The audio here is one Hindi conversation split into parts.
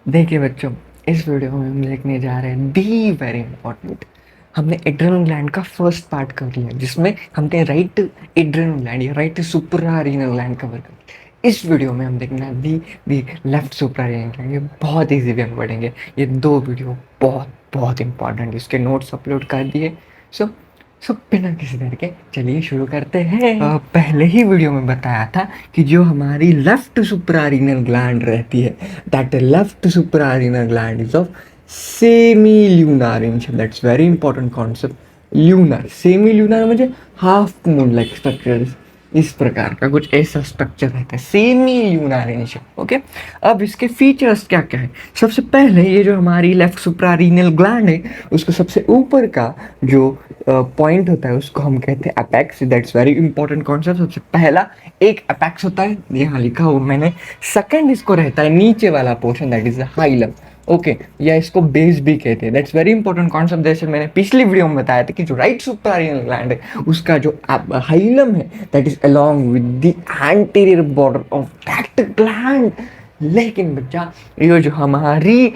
देखिए बच्चों, इस वीडियो में हम देखने जा रहे हैं दी वेरी इंपॉर्टेंट। हमने एड्रेनल ग्लैंड का फर्स्ट पार्ट कर लिया, जिसमें हमने राइट एड्रेनल ग्लैंड या राइट सुप्रारीनल ग्लैंड कवर कर लिया। इस वीडियो में हम देखना है दी लेफ्ट सुप्रारीनल ग्लैंड। ये बहुत ईजी वे में पढ़ेंगे। ये दो वीडियो बहुत बहुत इंपॉर्टेंट, इसके नोट्स अपलोड कर दिए। सो बिना किसी देर के चलिए शुरू करते हैं। पहले ही वीडियो में बताया था कि जो हमारी लेफ्ट सुप्रारीनल ग्लैंड रहती है, that left suprarenal gland is of semi lunar in shape. That's very important concept. Lunar, semi lunar म्हणजे हाफ मून लाइक स्ट्रक्चर, इस प्रकार का कुछ ऐसा स्ट्रक्चर रहता है, semi lunar in shape. Okay, अब इसके फीचर्स क्या क्या है। सबसे पहले ये जो हमारी लेफ्ट सुप्रारीनल ग्लैंड है, उसको सबसे ऊपर का जो पॉइंट होता है उसको हम कहते हैं apex. That's very important concept. सबसे पहला एक अपेक्स होता है, यहाँ लिखा हुआ मैंने। सेकंड इसको रहता है नीचे वाला portion, that is the hilum. Okay, या इसको बेस भी कहते हैं। That's very important concept. जैसे मैंने पिछली वीडियो में बताया था कि जो राइट सुप्रारिनल ग्लैंड है, उसका जो हाइलम है that is along with the anterior border of that gland. लेकिन बच्चा, ये जो हमारी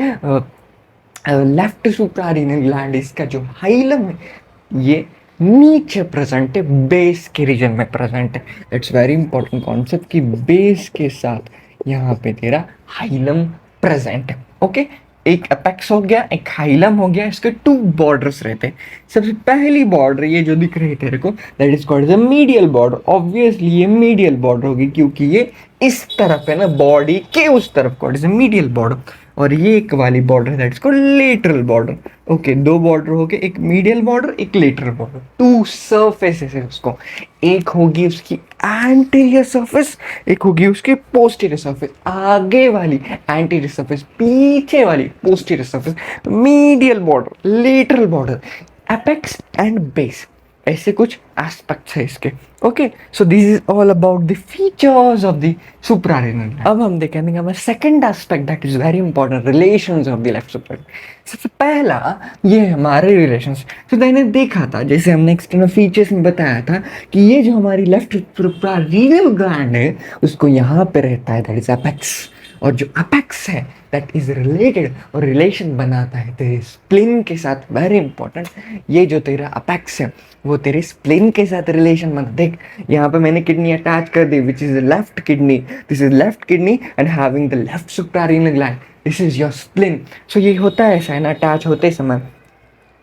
लेफ्ट सुप्रारिनल ग्लैंड, इसका जो हाइलम है ये नीचे प्रेजेंट है, बेस के रीजन में प्रेजेंट है। इट्स वेरी इंपॉर्टेंट कॉन्सेप्ट कि बेस के साथ यहाँ पे तेरा हाइलम प्रेजेंट है। ओके, एक अपेक्स हो गया, एक हाइलम हो गया। इसके टू बॉर्डर्स रहते हैं। सबसे पहली बॉर्डर ये जो दिख रही है तेरे को, that is called the medial border. Obviously ये मीडियल बॉर्डर होगी क्योंकि ये इस तरफ है ना, बॉडी के उस तरफ को, इज मीडियल बॉर्डर। और ये एक वाली border that's called lateral border. Okay, दो बॉर्डर हो गए, एक मीडियल बॉर्डर, एक लेटरल बॉर्डर। टू सरफेसेस है उसको। एक होगी उसकी एंटीरियर सरफेस, एक होगी उसकी पोस्टीरियर सरफेस। आगे वाली एंटीरियर सरफेस, पीछे वाली posterior surface. Medial border, lateral border, apex and base, ऐसे कुछ एस्पेक्ट्स है इसके। Okay, so this is all about the features of the suprarenal. अब हम देखेंगे हमारा second aspect that is very important, relations of the left suprarenal. सबसे पहला ये हमारे रिलेशंस। तो मैंने देखा था, जैसे हमने एक्सटर्नल फीचर्स में बताया था कि ये जो हमारी लेफ्ट सुप्रारेनल ग्लैंड है, उसको यहाँ पे रहता है दैट इज अपेक्स। और जो अपेक्स है दैट इज रिलेटेड और रिलेशन बनाता है तेरे स्प्लिन के साथ। वेरी इंपॉर्टेंट, ये जो तेरा अपेक्स है वो तेरे स्प्लिन के साथ रिलेशन बना। देख, यहाँ पे मैंने किडनी अटैच कर दी, which is left kidney. This is left kidney and having the left suprarenal gland, this is your spleen. So ये होता है ऐसा है ना, अटैच होते समय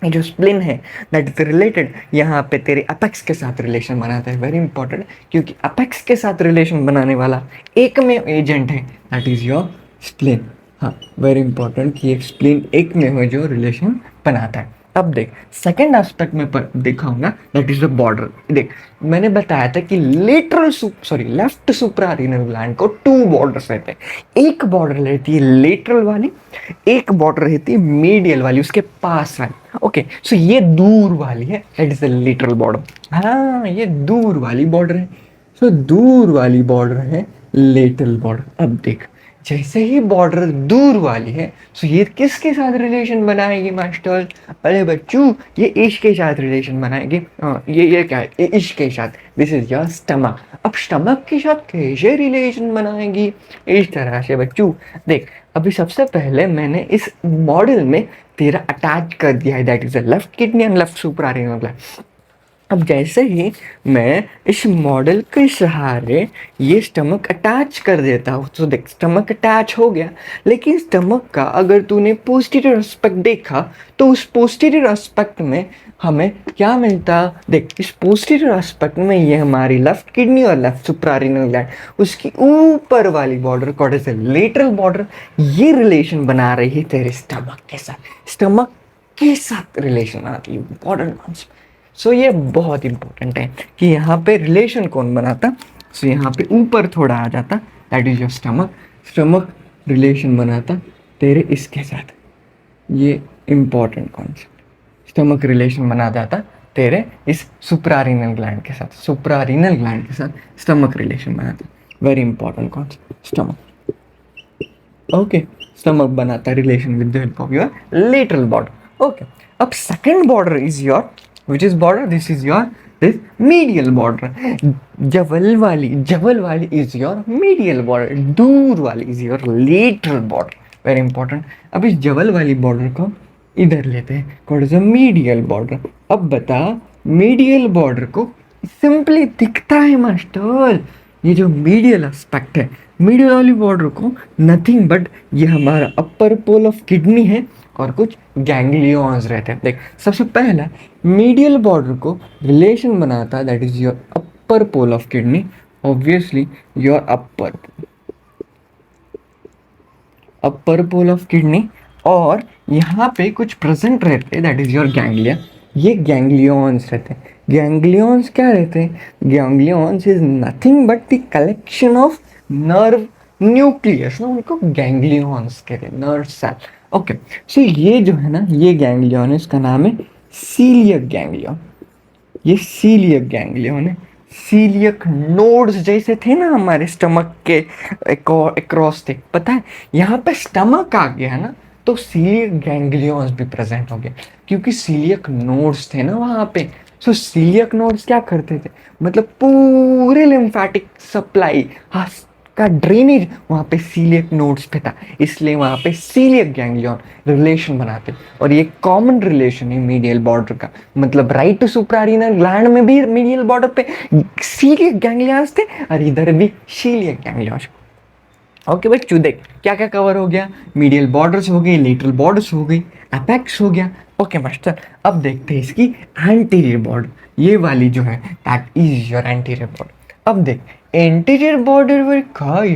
ये जो स्प्लिन है दैट इज रिलेटेड यहाँ पे तेरे अपेक्स के साथ रिलेशन बनाता है। वेरी इंपॉर्टेंट, क्योंकि अपेक्स के साथ रिलेशन बनाने वाला एक में एजेंट है, दैट इज योर स्प्लिन। हाँ, वेरी इंपॉर्टेंट कि एक स्प्लिन एक में हो जो रिलेशन बनाता है। अब देख, सेकेंड एस्पेक्ट में दिखाऊंगा, दैट इज द बॉर्डर। देख, मैंने बताया था कि लेफ्ट सुप्रारीनल ग्लैंड को टू बॉर्डर्स रहते हैं। एक बॉर्डर रहती है लेटरल वाली, एक बॉर्डर रहती है मीडियल वाली, उसके पास वाली। ओके, सो ये दूर वाली है, that is the lateral border. हाँ, ये दूर वाली बॉर्डर है। सो दूर वाली बॉर्डर है लेटरल बॉर्डर। अब देख, जैसे ही बॉर्डर दूर वाली है, सो ये किसके साथ रिलेशन बनाएगी मास्टर? अरे बच्चों, ये इश्क के साथ रिलेशन बनाएगी। ये क्या है? ये इश्क के साथ। This is your stomach. अब स्टमक के साथ कैसे रिलेशन बनाएगी? इस तरह से बच्चों। देख, अभी सबसे पहले मैंने इस मॉडल में तेरा अटैच कर दिया है, that is the left kidney and left suprarenal gland. अब जैसे ही मैं इस मॉडल के सहारे ये स्टमक अटैच कर देता हूँ, तो देख स्टमक अटैच हो गया। लेकिन स्टमक का अगर तूने पोस्टीरियर एस्पेक्ट देखा, तो उस पोस्टीरियर एस्पेक्ट में हमें क्या मिलता? देख, इस पोस्टीरियर एस्पेक्ट में ये हमारी लेफ्ट किडनी और लेफ्ट सुप्रारेनल ग्लैंड, उसकी ऊपर वाली border called as lateral border, ये रिलेशन बना रही है तेरे स्टमक के साथ। स्टमक के साथ रिलेशन बनाती है, इंपॉर्टेंट कॉन्सेप्ट। सो ये बहुत इंपॉर्टेंट है कि यहाँ पे रिलेशन कौन बनाता। सो यहाँ पे ऊपर थोड़ा आ जाता, that is your stomach. Stomach relation बनाता तेरे इसके साथ, ये इंपॉर्टेंट कॉन्सेप्ट। स्टमक रिलेशन बना जाता तेरे इस सुप्रारीनल ग्लैंड के साथ। सुप्रारीनल ग्लैंड के साथ स्टमक रिलेशन बनाता। Very important concept, stomach. Okay, stomach बनाता relation with the help of your lateral border. Okay, अब second border is your, which is border, this is your this medial border. जवल वाली is your medial border, दूर वाली is your lateral border. Very important. अब इस जवल वाली बॉर्डर को इधर लेते हैं, called is a medial border. अब बता, मीडियल बॉर्डर को सिंपली दिखता है मास्टर, ये जो मीडियल एस्पेक्ट है, मीडियल वाली बॉर्डर को नथिंग बट ये हमारा अपर पोल ऑफ किडनी है और कुछ गैंग्लियंस रहते हैं। देख, सबसे पहला मीडियल बॉर्डर को रिलेशन बनाता है, that is your upper pole of kidney, obviously your upper pole of kidney, और यहाँ पे कुछ प्रेजेंट रहते हैं, दैट इज योर गैंग्लिया। ये गैंग्लियंस रहते हैं। गैंग्लियंस क्या रहते हैं? Ganglions is nothing but the collection of nerve nucleus ना, उनको गैंग्लियंस कहते हैं, नर्व सेल। ओके, सो ये जो है ना, ये गैंग्लियन, इसका नाम है सीलियक गैंग्लियन। ये सीलियक गैंग्लियन है। सीलियक नोड्स जैसे थे ना हमारे स्टमक के अक्रॉस थे, पता है, यहाँ पे स्टमक आ गया है ना, तो सीलियक गैंग्लियंस भी प्रेजेंट हो गए, क्योंकि सीलियक नोड्स थे ना वहाँ पे। सो सीलियक नोड्स क्या करते थे, मतलब पूरे लिम्फेटिक सप्लाई का ड्रेनेज वहाँ पे सीलियक नोड्स पे था, इसलिए वहाँ पे सीलियक गैंग्लियन रिलेशन बनाते। और ये कॉमन रिलेशन है मीडियल बॉर्डर का, मतलब राइट सुप्रारीनल ग्लैंड में भी मीडियल बॉर्डर पे सीलियक गैंग्लियंस थे और इधर भी सीलियक गैंग्लियंस। ओके बच्चों, देख क्या क्या कवर हो गया, मीडियल बॉर्डर्स हो गई, लेटरल बॉर्डर्स हो गई, अपेक्स हो गया। ओके मास्टर, अब देखते हैं इसकी एंटीरियर बॉर्डर, ये वाली जो है that is your anterior border. अब देख, एंटीरियर बॉर्डर वर काय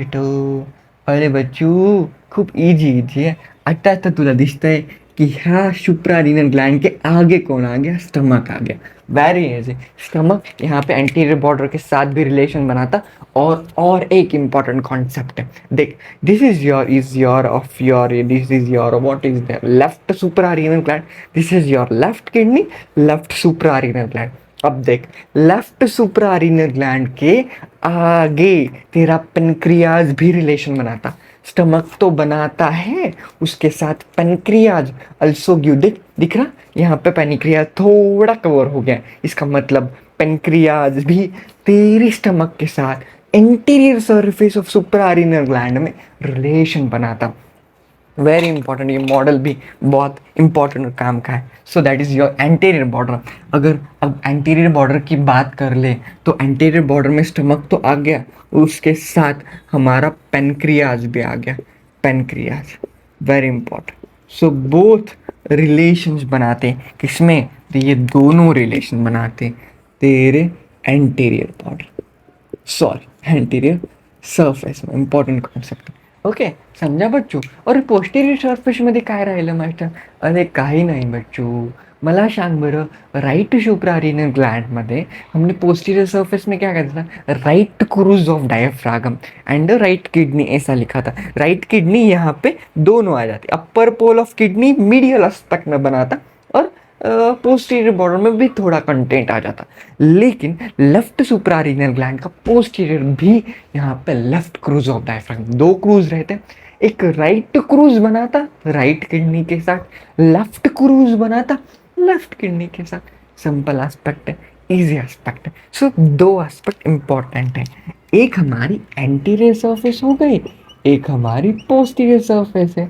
अरे बच्चू, खूप इजी आहे। आता तुला दिसतंय की ह्या सुप्रारिनल ग्लैंड के आगे कौन आ गया, स्टमक आ गया। वेरी इजी, स्टमक यहाँ पे एंटीरियर बॉर्डर के साथ भी रिलेशन बनाता। और एक इंपॉर्टेंट कॉन्सेप्ट है, देख, this is your what is there, left suprarenal gland, this is your left kidney, left suprarenal gland. अब देख, लेफ्ट सुप्रारिनल ग्लैंड के आगे तेरा पेनक्रियाज भी रिलेशन बनाता। स्टमक तो बनाता है, उसके साथ पेनक्रियाज अल्सो गिव, दिख रहा, यहाँ पे पेनक्रियाज थोड़ा कवर हो गया, इसका मतलब पेनक्रियाज भी तेरे स्टमक के साथ interior surface of suprarenal gland में रिलेशन बनाता। वेरी इंपॉर्टेंट, ये मॉडल भी बहुत इंपॉर्टेंट काम का है। So that is your anterior border. अगर अब एंटीरियर बॉर्डर की बात कर ले, तो एंटीरियर बॉर्डर में स्टमक तो आ गया, उसके साथ हमारा पेनक्रियाज भी आ गया, pancreas, very important. So both relations बनाते हैं किसमें, तो ये दोनों रिलेशन बनाते हैं तेरे anterior border, sorry anterior surface में। इंपॉर्टंट कॉन्सेप्ट, ओके, समझा बच्चू? और पोस्टेरियर सरफेस मध्ये काय राहिलं मास्टर? अरे काही नाही बच्चू, मला सांग बरं, राइट सुप्रारिनल ग्लैंड मध्ये हमने पोस्टीरियर सरफेस में क्या कहता था, right cruise of diaphragm and right kidney, ऐसा लिखा था। राइट किडनी यहाँ पे दोनों आ जाती, upper pole of kidney medial aspect में बनाता और पोस्टीरियर बॉर्डर में भी थोड़ा कंटेंट आ जाता। लेकिन लेफ्ट सुप्रारिनल ग्लैंड का पोस्टीरियर भी यहाँ पे लेफ्ट क्रूज ऑफ डायफ्रागम, दो क्रूज रहते हैं, एक राइट क्रूज बनाता राइट किडनी के साथ, लेफ्ट क्रूज बनाता लेफ्ट किडनी के साथ। सिंपल एस्पेक्ट है, इजी एस्पेक्ट है। सो दो एस्पेक्ट इंपॉर्टेंट है, एक हमारी एंटीरियर सरफेस हो गई, एक हमारी पोस्टीरियर सरफेस है।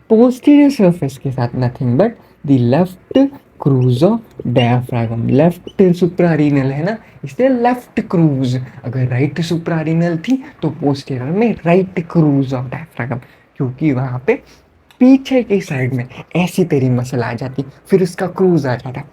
पोस्टीरियर सरफेस के साथ nothing but the left crus of diaphragm, left suprarenal है ना, इसलिए लेफ्ट क्रूज। अगर राइट सुप्रारिनल थी तो पोस्टीरियर में राइट क्रूज ऑफ डायफ्रागम, क्योंकि वहाँ पे पीछे की साइड में ऐसी तेरी मसल आ जाती, फिर उसका क्रूज आ जाता,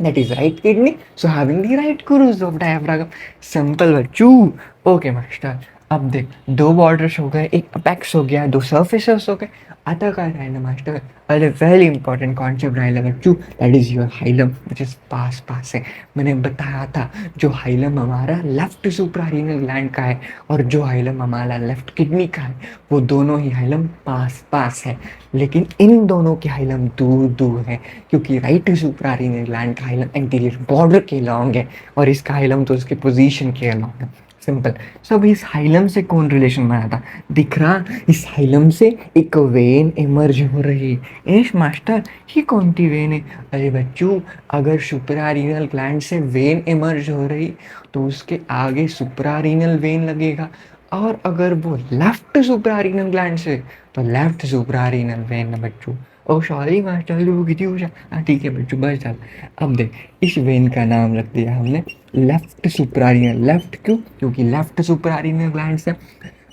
that is right kidney, so having the right cruise of diaphragm. Simple Bachchu. Okay master, अब देख, दो बॉर्डर्स हो गए, एक अपेक्स हो गया, दो सर्फेसेस हो गए, आता काय राहिलं मास्टर? अरे वेरी इंपॉर्टेंट कॉन्सेप्ट राहिला बच्चू, that is your hilum, which is पास है। मैंने बताया था, जो हाइलम हमारा लेफ्ट सुप्रारिनल ग्लैंड का है और जो हाइलम हमारा लेफ्ट किडनी का है, वो दोनों ही हाइलम पास है, लेकिन इन दोनों के हाइलम दूर दूर है, क्योंकि राइट सुप्रारिनल ग्लैंड का हाइलम एंटीरियर बॉर्डर के अलॉन्ग है और इसका हाइलम तो उसके पोजीशन के अलॉन्ग है। सिंपल। सो अब इस हाइलम से कौन रिलेशन बना था, दिख रहा, इस हाइलम से एक वेन इमर्ज हो रही है। एस मास्टर, ये कौन सी वेन है? अरे बच्चों, अगर सुप्रारिनल ग्लैंड से वेन इमर्ज हो रही तो उसके आगे सुप्रारिनल वेन लगेगा, और अगर वो लेफ्ट सुप्रारीनल ग्लैंड से तो लेफ्ट सुप्रारीनल वेन है बच्चों। ओ सॉरी मास्टर वो कितनी हो हाँ ठीक है बच्चों बस चल। अब देख इस वेन का नाम रख दिया हमने लेफ्ट सुप्रारीनल। लेफ्ट क्यों? क्योंकि लेफ्ट सुप्रारीनल ग्लैंड है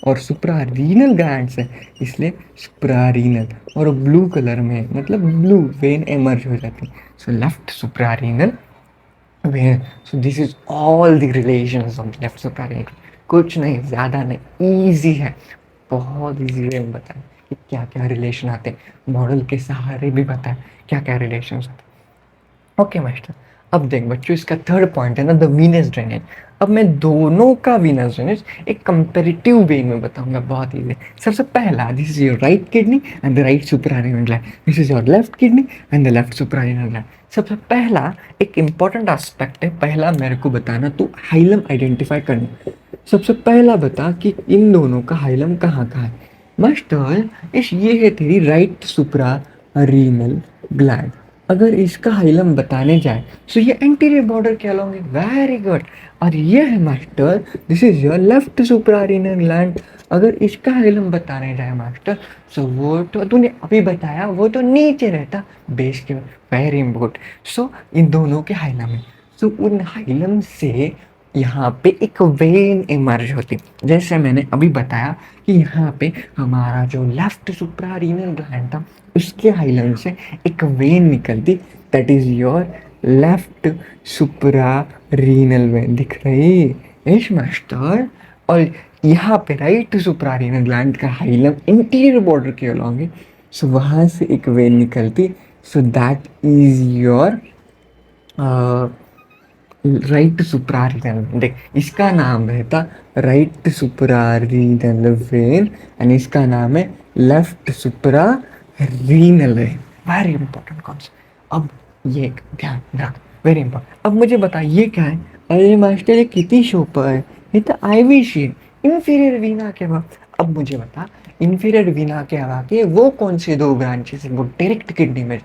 और सुप्रारीनल ग्लैंड्स है इसलिए सुप्रारीनल। और ब्लू कलर में मतलब ब्लू वेन एमर्ज हो जाती है। So left suprarenal when. So this is all the relations of left suprarenal. कुछ नहीं ज़्यादा नहीं, इजी है, बहुत इजी वे में बताएं कि क्या क्या रिलेशन आते हैं। मॉडल के सहारे भी बताएं क्या क्या रिलेशन आते हैं। Okay master. अब देख बच्चों इसका थर्ड पॉइंट है ना द वीनस ड्रेनेज। अब मैं दोनों का वीनस ड्रेनेज एक कंपेरेटिव वे में बताऊंगा, बहुत ईजी। सबसे पहला this is your right kidney and the right suprarenal gland, this is your left kidney and the left suprarenal gland. सबसे पहला एक इंपॉर्टेंट एस्पेक्ट है, पहला मेरे को बताना तू हाइलम आइडेंटिफाई करना। सबसे पहला बता कि इन दोनों का हाइलम कहाँ कहाँ है। मास्टर इस ये है तेरी राइट सुप्रारीनल ग्लैंड। अगर इसका हाइलम बताने जाए तो ये एंटीरियर बॉर्डर के अलोंग है, वेरी गुड। और ये है master this is your left suprarenal gland. अगर इसका हाइलम बताने जाए मास्टर सो वो तो तूने अभी बताया वो तो नीचे रहता बेस के, वेरी इंपॉर्टेंट। सो इन दोनों के हाइलम है। सो उन हाइलम से यहाँ पे एक वेन इमर्ज होती, जैसे मैंने अभी बताया कि यहाँ पे हमारा जो लेफ्ट सुप्रारीनल ग्लैंड था उसके हाइलम से एक वेन निकलती, that is your left suprarenal when. दिख रही यश मास्टर। और यहाँ पे राइट सुप्रारीनल ग्लैंड का हाइलम इंटीरियर बॉर्डर के अलॉन्ग है, सो वहाँ से एक वेन निकलती, so that is your right suprarenal. देख इसका नाम रहता राइट सुप्रारीनल वेन एंड इसका नाम है left suprarenal when. Very important concept. अब ये ध्यान रख, वेरी इंपॉर्टेंट। अब मुझे बता ये क्या है? अरे मास्टर ये कितनी शोपा है, ये तो आईवी शेप इंफीरियर वीना के बाद। अब मुझे बता इंफीरियर वीना के आगे वो कौन से दो ब्रांचेस हैं वो डायरेक्ट किडनी में?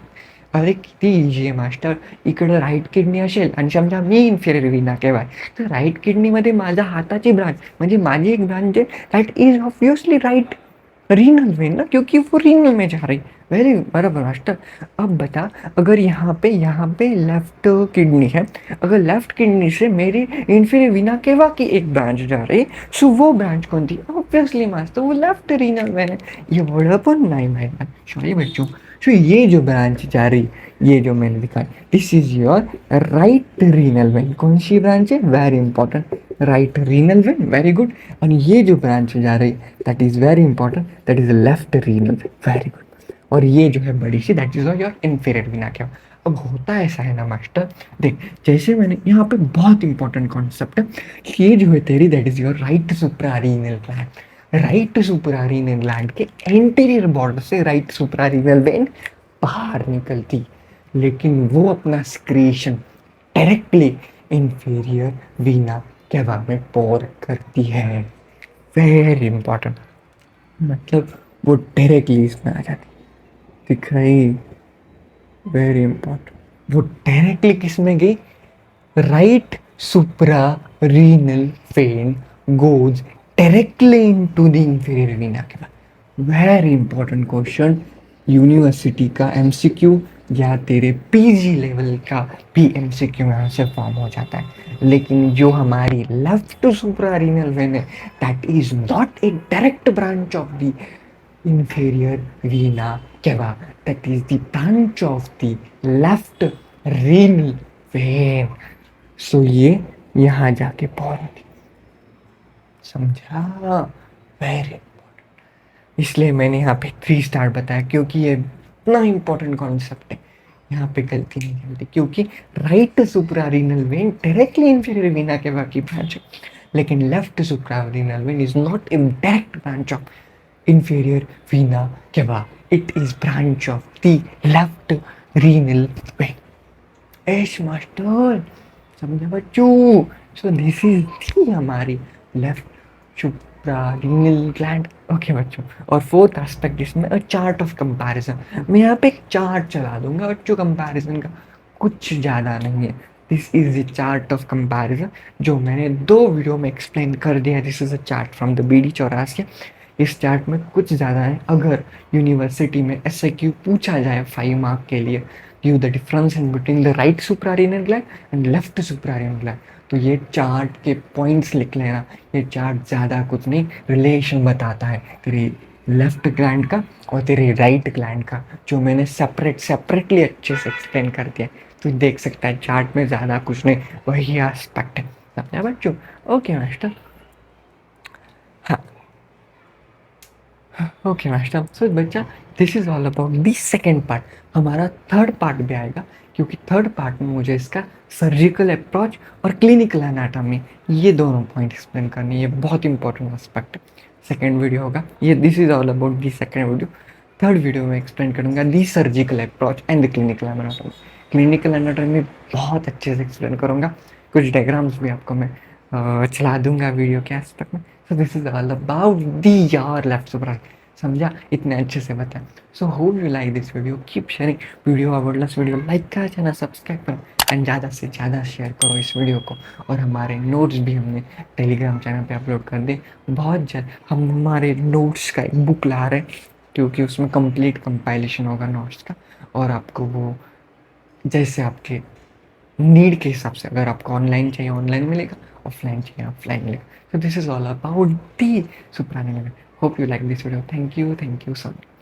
अरे किती इजी आहे मास्टर, इकडं राईट किडनी असेल आणि समजा मी इन्फेरियर विना केव्हाय तर राईट किडनीमध्ये माझ्या हाताची ब्रांच म्हणजे माझी एक ब्रांच है that is obviously right renal vein ना, क्योंकि वो रीनल में जा रही। वेरी बराबर मास्टर। अब बता अगर यहाँ पे लेफ्ट किडनी है, अगर लेफ्ट किडनी से मेरी इन्फीरियर विना केवा की एक ब्रांच जा रही, सो वो ब्रांच कौन थी? ऑब्वियसली मास्टर वो लेफ्ट रीनल वेन है। ये बड़ा पण नहीं माहिती, सॉरी बच्चों। सो ये जो ब्रांच जा रही, ये जो मैंने दिखाई, this is your right renal vein. कौन सी ब्रांच है? Very important, right renal vein, very good. और ये जो ब्रांच जा रही that is very important, that is left renal vein, very good. और ये जो है बड़ी see that is your inferior Veena क्या। अब होता ऐसा है ना मास्टर, देख जैसे मैंने यहाँ पे बहुत इंपॉर्टेंट कॉन्सेप्ट है, ये जो है तेरी that is your right suprarenal gland. Right suprarenal gland के एंटीरियर बॉर्डर से राइट सुप्रारीनल वेन बाहर निकलती, लेकिन वो अपना सिक्रीशन डायरेक्टली इंफीरियर वीना केवा में पोर करती है। वेरी इंपॉर्टेंट, मतलब वो डायरेक्टली इसमें आ जाती, दिख रही? Very important. वो डायरेक्टली किस में गई? Right suprarenal vein goes directly into the inferior vena cava। Very important question, university का एमसीक्यू या तेरे पीजी लेवल का भी एमसीक्यू यहाँ से फॉर्म हो जाता है। लेकिन जो हमारी लेफ्ट सुप्रारीनल वेन है that is not a direct branch of the inferior vena cava, that is the branch of the left renal vein। सो ये यहाँ जाके पहुंचती, समझा? Very important. इसलिए मैंने यहाँ पे 3 स्टार बताया क्योंकि ये इतना इंपॉर्टेंट कॉन्सेप्ट है। यहाँ पे गलती नहीं चलती क्योंकि right suprarenal when directly inferior vena के बाकी ब्रांच है, लेकिन left suprarenal when is not a direct branch of inferior vena cava, it is branch of the left renal vein। एश मास्टर समझे बच्चों? सो दिस इज थी हमारी लेफ्ट सुप्रारीनल ग्लैंड। ओके बच्चों, और फोर्थ एस्पेक्ट इसमें चार्ट ऑफ कंपैरिजन। मैं यहाँ पे एक चार्ट चला दूंगा बच्चों कंपैरिजन का, कुछ ज़्यादा नहीं है, this is the chart of comparison जो मैंने 2 वीडियो में एक्सप्लेन कर दिया। This is a chart from the BD Chaurasia. इस चार्ट में कुछ ज़्यादा है। अगर यूनिवर्सिटी में एसएक्यू पूछा जाए 5 मार्क के लिए, give the difference in between the right suprarenal gland and left suprarenal gland, तो ये चार्ट के पॉइंट्स लिख लेना। ये चार्ट ज़्यादा कुछ नहीं, रिलेशन बताता है तेरी लेफ्ट ग्लैंड का और तेरे राइट ग्लैंड का, जो मैंने सेपरेटली अच्छे से एक्सप्लेन कर दिया। तो देख सकता है चार्ट में ज़्यादा कुछ नहीं, वही एस्पेक्ट है। समझा बच्चों? Okay master. हाँ, ओके मास्टर। सो बच्चा, this is all about this second part. हमारा थर्ड पार्ट भी आएगा, क्योंकि थर्ड पार्ट में मुझे इसका सर्जिकल अप्रोच और क्लिनिकल एनाटॉमी, ये दोनों पॉइंट एक्सप्लेन करने, ये बहुत इंपॉर्टेंट एस्पेक्ट है। सेकेंड वीडियो होगा ये, this is all about the second video. Third video में एक्सप्लेन करूँगा the surgical approach and the clinical anatomy. Clinical anatomy बहुत अच्छे से एक्सप्लेन करूँगा, कुछ डायग्राम्स भी आपको मैं चला दूंगा वीडियो के एस्पेक्ट में। सो दिस इज ऑल अबाउट दी यार लेफ्ट सुपर। समझा? इतने अच्छे से बताया। So hope you like this video, keep sharing video, about video like करा, चैनल सब्सक्राइब करो एंड ज़्यादा से ज़्यादा शेयर करो इस वीडियो को। और हमारे नोट्स भी हमने टेलीग्राम चैनल पे अपलोड कर दिए। बहुत जल्द हम हमारे नोट्स का एक बुक ला रहे हैं, क्योंकि उसमें कंप्लीट कंपाइलेशन होगा नोट्स का, और आपको वो जैसे आपके नीड के हिसाब से, अगर आपको ऑनलाइन चाहिए ऑनलाइन मिलेगा, ऑफलाइन चाहिए ऑफलाइन मिलेगा। So this is all about the supranuclear. Hope you like this video. Thank you so much.